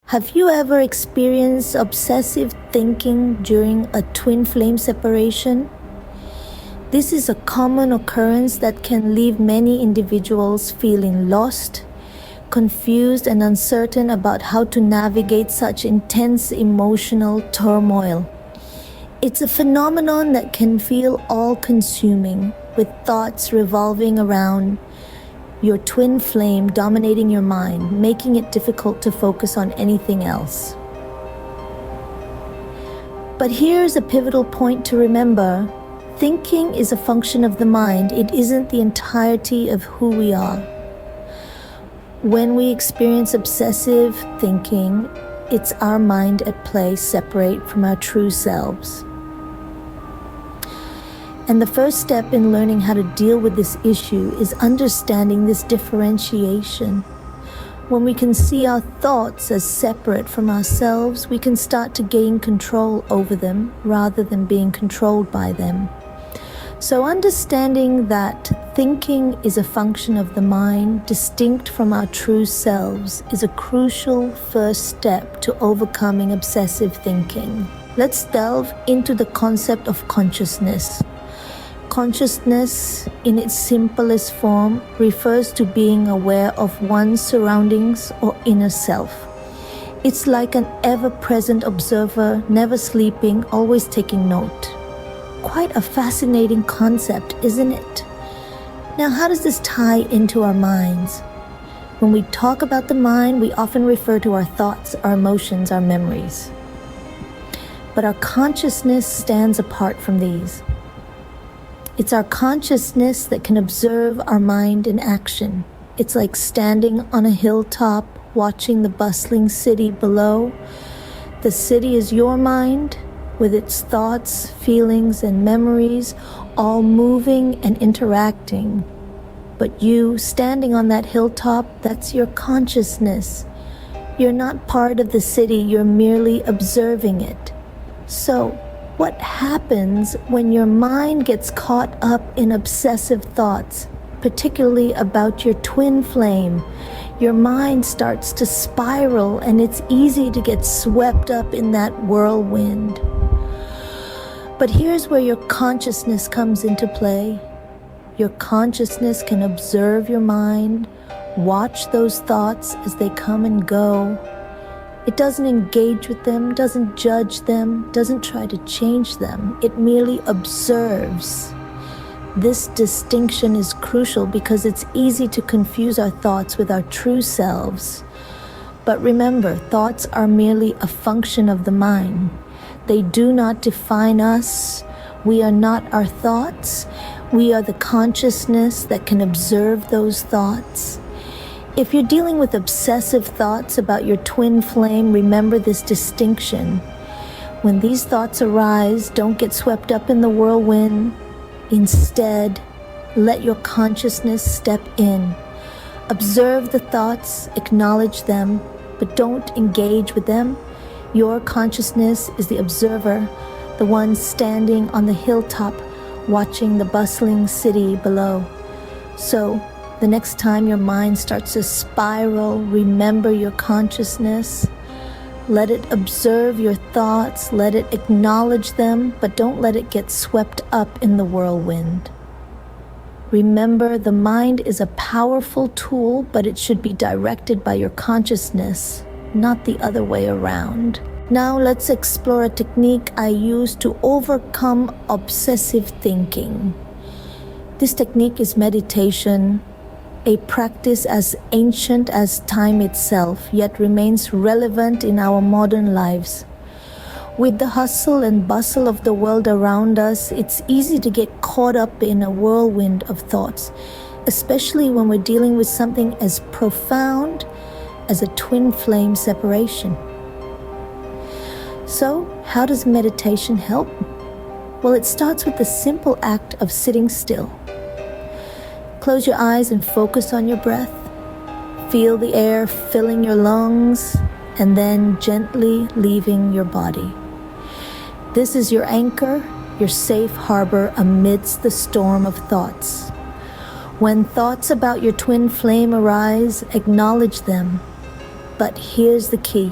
Have you ever experienced obsessive thinking during a twin flame separation? This is a common occurrence that can leave many individuals feeling lost, confused, and uncertain about how to navigate such intense emotional turmoil. It's a phenomenon that can feel all-consuming, with thoughts revolving around your twin flame dominating your mind, making it difficult to focus on anything else. But here's a pivotal point to remember. Thinking is a function of the mind. It isn't the entirety of who we are. When we experience obsessive thinking, it's our mind at play, separate from our true selves. And the first step in learning how to deal with this issue is understanding this differentiation. When we can see our thoughts as separate from ourselves, we can start to gain control over them rather than being controlled by them. So understanding that thinking is a function of the mind, distinct from our true selves, is a crucial first step to overcoming obsessive thinking. Let's delve into the concept of consciousness. Consciousness, in its simplest form, refers to being aware of one's surroundings or inner self. It's like an ever-present observer, never sleeping, always taking note. Quite a fascinating concept, isn't it? Now, how does this tie into our minds? When we talk about the mind, we often refer to our thoughts, our emotions, our memories. But our consciousness stands apart from these. It's our consciousness that can observe our mind in action. It's like standing on a hilltop, watching the bustling city below. The city is your mind, with its thoughts, feelings, and memories, all moving and interacting. But you, standing on that hilltop, that's your consciousness. You're not part of the city, you're merely observing it. So, what happens when your mind gets caught up in obsessive thoughts, particularly about your twin flame? Your mind starts to spiral, and it's easy to get swept up in that whirlwind. But here's where your consciousness comes into play. Your consciousness can observe your mind, watch those thoughts as they come and go. It doesn't engage with them, doesn't judge them, doesn't try to change them. It merely observes. This distinction is crucial because it's easy to confuse our thoughts with our true selves. But remember, thoughts are merely a function of the mind. They do not define us. We are not our thoughts. We are the consciousness that can observe those thoughts. If you're dealing with obsessive thoughts about your twin flame, remember this distinction. When these thoughts arise, don't get swept up in the whirlwind. Instead, let your consciousness step in. Observe the thoughts, acknowledge them, but don't engage with them. Your consciousness is the observer, the one standing on the hilltop, watching the bustling city below. So, the next time your mind starts to spiral, remember your consciousness. Let it observe your thoughts, let it acknowledge them, but don't let it get swept up in the whirlwind. Remember, the mind is a powerful tool, but it should be directed by your consciousness, not the other way around. Now let's explore a technique I use to overcome obsessive thinking. This technique is meditation, a practice as ancient as time itself, yet remains relevant in our modern lives. With the hustle and bustle of the world around us, it's easy to get caught up in a whirlwind of thoughts, especially when we're dealing with something as profound as a twin flame separation. So, how does meditation help? Well, it starts with the simple act of sitting still. Close your eyes and focus on your breath. Feel the air filling your lungs and then gently leaving your body. This is your anchor, your safe harbor amidst the storm of thoughts. When thoughts about your twin flame arise, acknowledge them. But here's the key.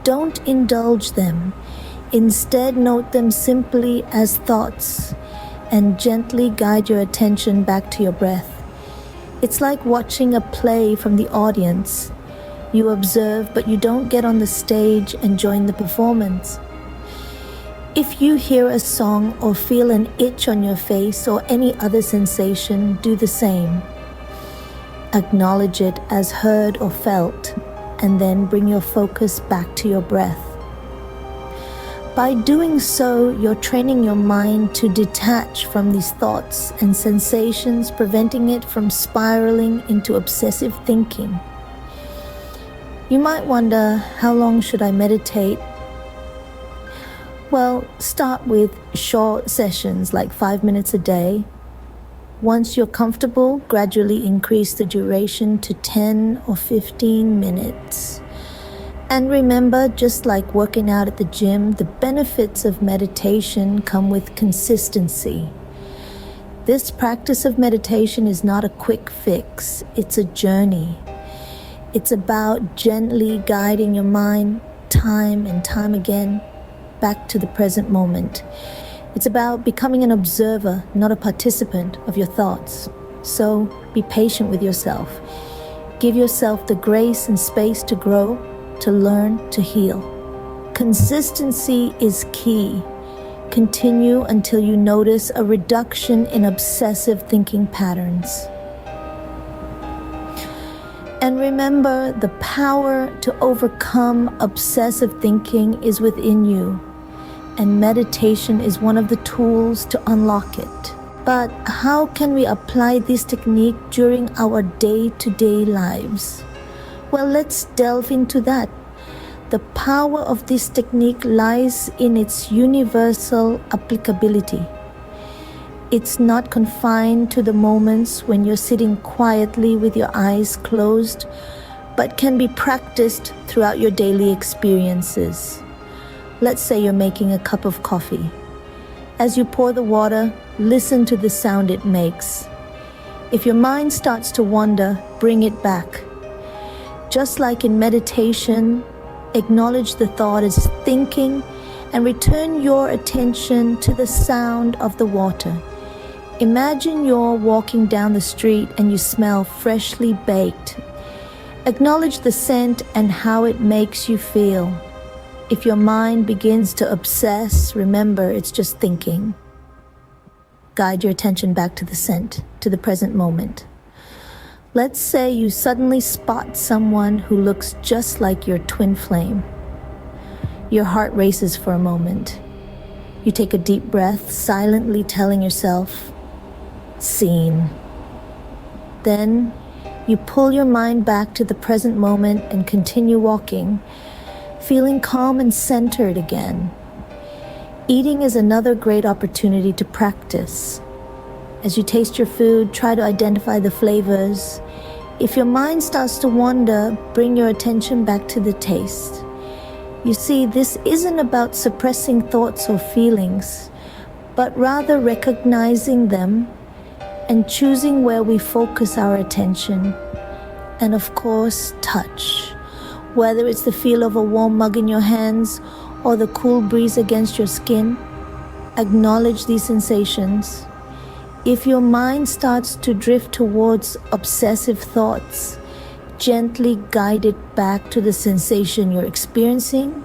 don't indulge them. Instead, note them simply as thoughts and gently guide your attention back to your breath. It's like watching a play from the audience. You observe, but you don't get on the stage and join the performance. If you hear a song or feel an itch on your face or any other sensation, do the same. Acknowledge it as heard or felt, and then bring your focus back to your breath. By doing so, you're training your mind to detach from these thoughts and sensations, preventing it from spiraling into obsessive thinking. You might wonder, how long should I meditate? Well, start with short sessions like 5 minutes a day. Once you're comfortable, gradually increase the duration to 10 or 15 minutes. And remember, just like working out at the gym, the benefits of meditation come with consistency. This practice of meditation is not a quick fix, it's a journey. It's about gently guiding your mind time and time again back to the present moment. It's about becoming an observer, not a participant of your thoughts. So be patient with yourself. Give yourself the grace and space to grow, to learn, to heal. Consistency is key. Continue until you notice a reduction in obsessive thinking patterns. And remember, the power to overcome obsessive thinking is within you, and meditation is one of the tools to unlock it. But how can we apply this technique during our day-to-day lives? Well, let's delve into that. The power of this technique lies in its universal applicability. It's not confined to the moments when you're sitting quietly with your eyes closed, but can be practiced throughout your daily experiences. Let's say you're making a cup of coffee. As you pour the water, listen to the sound it makes. If your mind starts to wander, bring it back. Just like in meditation, acknowledge the thought as thinking and return your attention to the sound of the water. Imagine you're walking down the street and you smell freshly baked. Acknowledge the scent and how it makes you feel. If your mind begins to obsess, remember it's just thinking. Guide your attention back to the scent, to the present moment. Let's say you suddenly spot someone who looks just like your twin flame. Your heart races for a moment. You take a deep breath, silently telling yourself, "Seen." Then you pull your mind back to the present moment and continue walking, feeling calm and centered again. Eating is another great opportunity to practice. As you taste your food, try to identify the flavors. If your mind starts to wander, bring your attention back to the taste. You see, this isn't about suppressing thoughts or feelings, but rather recognizing them and choosing where we focus our attention. And of course, touch. Whether it's the feel of a warm mug in your hands or the cool breeze against your skin, acknowledge these sensations. If your mind starts to drift towards obsessive thoughts, gently guide it back to the sensation you're experiencing.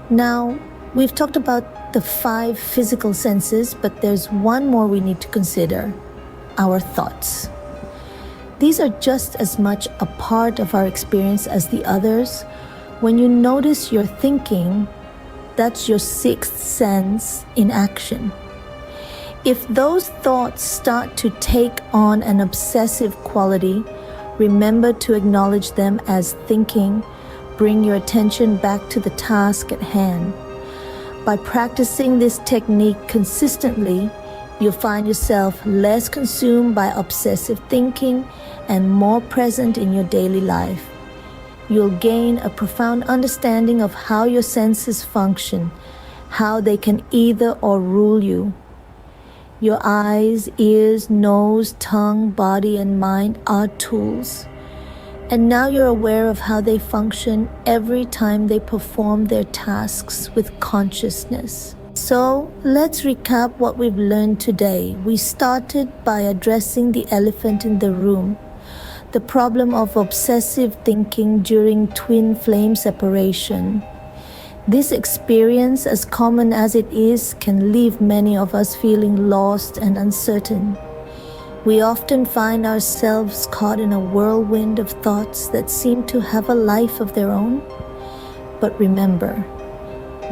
Now, we've talked about the 5 physical senses, but there's one more we need to consider: our thoughts. These are just as much a part of our experience as the others. When you notice your thinking, that's your 6th sense in action. If those thoughts start to take on an obsessive quality, remember to acknowledge them as thinking. Bring your attention back to the task at hand. By practicing this technique consistently, you'll find yourself less consumed by obsessive thinking and more present in your daily life. You'll gain a profound understanding of how your senses function, how they can either or rule you. Your eyes, ears, nose, tongue, body, and mind are tools. And now you're aware of how they function every time they perform their tasks with consciousness. So let's recap what we've learned today. We started by addressing the elephant in the room, the problem of obsessive thinking during twin flame separation. This experience, as common as it is, can leave many of us feeling lost and uncertain. We often find ourselves caught in a whirlwind of thoughts that seem to have a life of their own. But remember,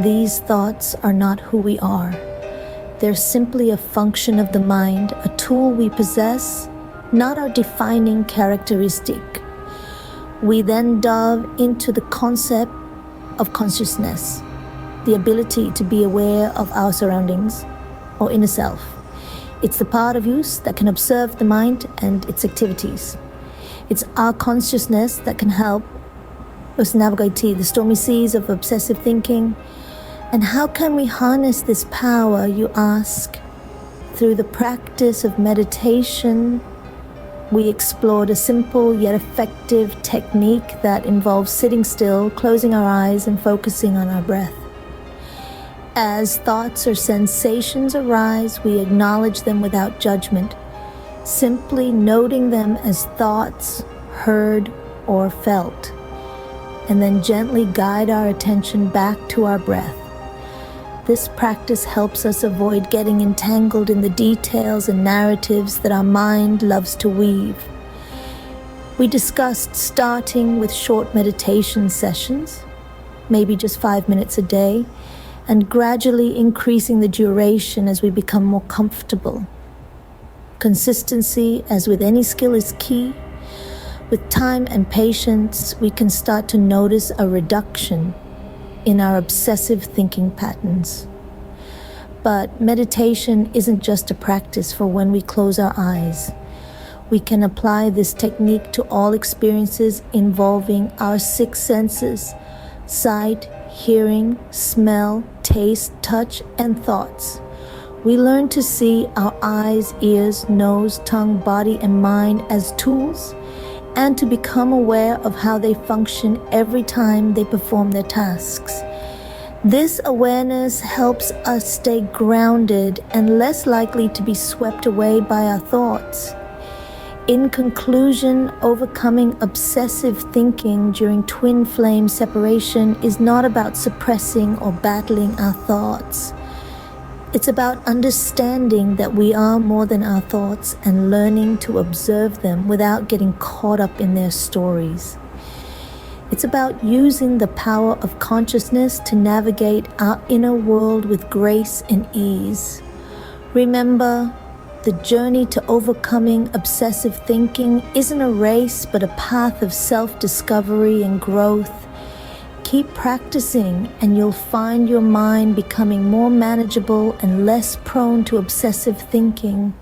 these thoughts are not who we are. They're simply a function of the mind, a tool we possess, not our defining characteristic. We then delve into the concept of consciousness, the ability to be aware of our surroundings or inner self. It's the part of use that can observe the mind and its activities. It's our consciousness that can help us navigate the stormy seas of obsessive thinking. And how can we harness this power, you ask? Through the practice of meditation, we explored a simple yet effective technique that involves sitting still, closing our eyes, and focusing on our breath. As thoughts or sensations arise, we acknowledge them without judgment, simply noting them as thoughts, heard, or felt, and then gently guide our attention back to our breath. This practice helps us avoid getting entangled in the details and narratives that our mind loves to weave. We discussed starting with short meditation sessions, maybe just 5 minutes a day, and gradually increasing the duration as we become more comfortable. Consistency, as with any skill, is key. With time and patience, we can start to notice a reduction in our obsessive thinking patterns. But meditation isn't just a practice for when we close our eyes. We can apply this technique to all experiences involving our 6 senses: sight, hearing, smell, taste, touch, and thoughts. We learn to see our eyes, ears, nose, tongue, body, and mind as tools, and to become aware of how they function every time they perform their tasks. This awareness helps us stay grounded and less likely to be swept away by our thoughts. In conclusion, overcoming obsessive thinking during twin flame separation is not about suppressing or battling our thoughts. It's about understanding that we are more than our thoughts and learning to observe them without getting caught up in their stories. It's about using the power of consciousness to navigate our inner world with grace and ease. Remember, the journey to overcoming obsessive thinking isn't a race, but a path of self-discovery and growth. Keep practicing, and you'll find your mind becoming more manageable and less prone to obsessive thinking.